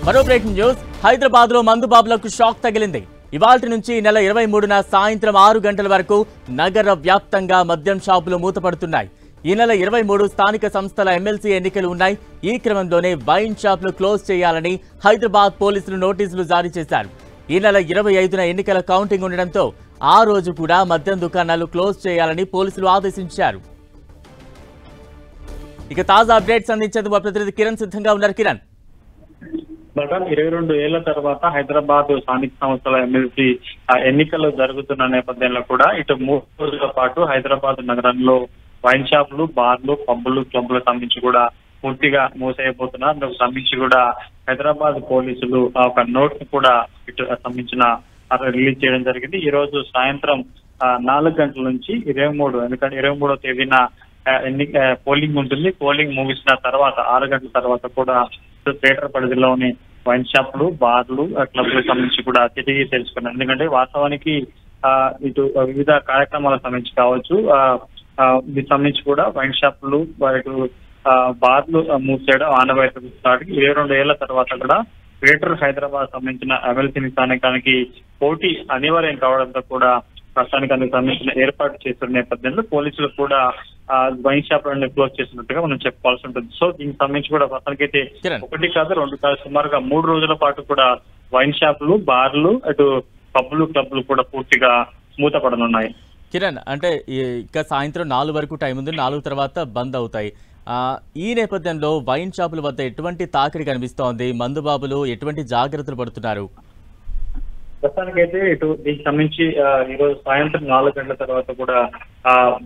మరో breaking news. Hyderabad లో మందు బాబులకు షాక్ తగిలింది. ఇవాల్టి నుంచి నెల 23న సాయంత్రం 6 గంటల వరకు నగర వ్యాప్తంగా మద్యం షాపులు మూతపడుతున్నాయి. ఈ నెల 23 స్థానిక సంస్థల ఎమ్మెల్సీ ఎన్నికలు ఉన్నాయి. ఈ క్రమంలోనే వైన్ షాపులు క్లోజ్ చేయాలని హైదరాబాద్ పోలీసులు నోటీసులు జారీ చేశారు. ఈ నెల 25న ఎన్నికల కౌంటింగ్ ఉండడంతో ఆ రోజు కూడా మద్యం దుకాణాలు క్లోజ్ చేయాలని పోలీసులు ఆదేశించారు. ఇక తాజా అప్డేట్స్ అందించేందుకు మా ప్రతినిధి కిరణ్ సిద్ధంగా ఉన్నారు. కిరణ్, 22 ఏళ్ల తర్వాత హైదరాబాద్ స్థానిక సంస్థల ఎమ్మెల్సీ ఎన్నికలు జరుగుతున్న నేపథ్యంలో కూడా ఇటు 3 రోజుల పాటు హైదరాబాద్ నగరంలో వైన్ షాపులు, బార్లు, పబ్బులు, క్లబ్లకు సంబంధించి కూడా పూర్తిగా మూసేయబోతున్నారు. అందుకు సంబంధించి కూడా హైదరాబాద్ పోలీసులు ఒక నోట్ కూడా ఇటు సంబంధించిన రిలీజ్ చేయడం జరిగింది. ఈ రోజు సాయంత్రం 4 గంటల నుంచి 23, ఎందుకంటే 23వ తేదీన పోలింగ్ ఉంటుంది. పోలింగ్ ముగిసిన తర్వాత 6 గంటల తర్వాత కూడా గ్రేటర్ పరిధిలోని వైన్ షాపులు, బార్లు, క్లబ్లకు సంబంధించి కూడా తిరిగి తెలుసుకున్నారు. ఎందుకంటే వాస్తవానికి ఇటు వివిధ కార్యక్రమాలకు సంబంధించి కావచ్చు, దీనికి సంబంధించి కూడా వైన్ షాపులు, ఇటు బార్లు మూసేయడం ఆనవాయితీ స్టార్ట్ 22 ఏళ్ల తర్వాత కూడా గ్రేటర్ హైదరాబాద్ సంబంధించిన ఎమ్మెల్సీ స్థానికానికి పోటీ అనివార్యం కావడంతో కూడా ప్రస్తుతానికి అందుకు సంబంధించిన ఏర్పాటు చేస్తున్న నేపథ్యంలో పోలీసులు కూడా వైన్ షాపులను క్లోజ్ చేసినట్టుగా మనం చెప్పుకోవాల్సి ఉంటుంది. సో దీనికి సంబంధించి కూడా ప్రస్తుతానికైతే 1 కాదు 2 కాదు సుమారుగా 3 రోజుల పాటు కూడా వైన్ షాపులు, బార్లు, అటు పబ్బులు, క్లబ్లు కూడా పూర్తిగా మూతపడనున్నాయి. కిరణ్, అంటే ఇక సాయంత్రం 4 వరకు టైం ఉంది. 4 తర్వాత బంద్ అవుతాయి. ఈ నేపథ్యంలో వైన్ షాపుల వద్ద ఎటువంటి తాకిడి కనిపిస్తోంది? మందుబాబులు ఎటువంటి జాగ్రత్తలు పడుతున్నారు? ప్రస్తుతానికైతే ఇటు దీనికి సంబంధించి ఈ రోజు సాయంత్రం 4 గంటల తర్వాత కూడా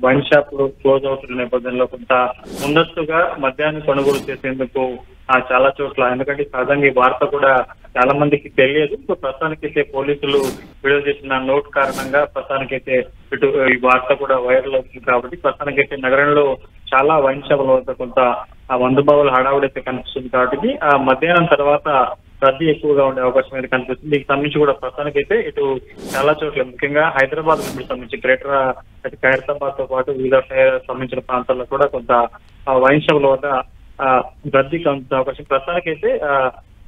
వైన్ షాపులు క్లోజ్ అవుతున్న నేపథ్యంలో కొంత ముందస్తుగా మద్యాన్ని కొనుగోలు చేసేందుకు చాలా చోట్ల, ఎందుకంటే సహజంగా ఈ వార్త కూడా చాలా మందికి తెలియదు. సో ప్రస్తుతానికైతే పోలీసులు విడుదల చేసిన నోట్ కారణంగా ప్రస్తుతానికైతే ఇటు ఈ వార్త కూడా వైరల్ అవుతుంది. కాబట్టి ప్రస్తుతానికైతే నగరంలో చాలా వైన్ షాపుల వద్ద కొంత మందుబాబుల హడావుడైతే కనిపిస్తుంది. కాబట్టి మధ్యాహ్నం తర్వాత రద్దీ ఎక్కువగా ఉండే అవకాశం అయితే కనిపిస్తుంది. దీనికి సంబంధించి కూడా ప్రస్తుతానికైతే ఇటు చాలా చోట్ల, ముఖ్యంగా హైదరాబాద్ సంబంధించి గ్రేటర్ ఖైరతాబాద్ తో పాటు వివిధ సంబంధించిన ప్రాంతాల్లో కూడా కొంత వైన్ షాపుల వద్ద రద్దీ కనిపించే అవకాశం. ప్రస్తుతానికైతే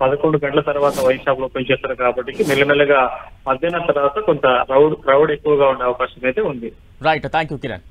11 గంటల తర్వాత వైన్ షాపులు ఓపెన్ చేస్తారు. కాబట్టి మెల్లమెల్లగా మధ్యాహ్నం తర్వాత కొంత క్రౌడ్ ఎక్కువగా ఉండే అవకాశం అయితే ఉంది. Right, thank you Kiran.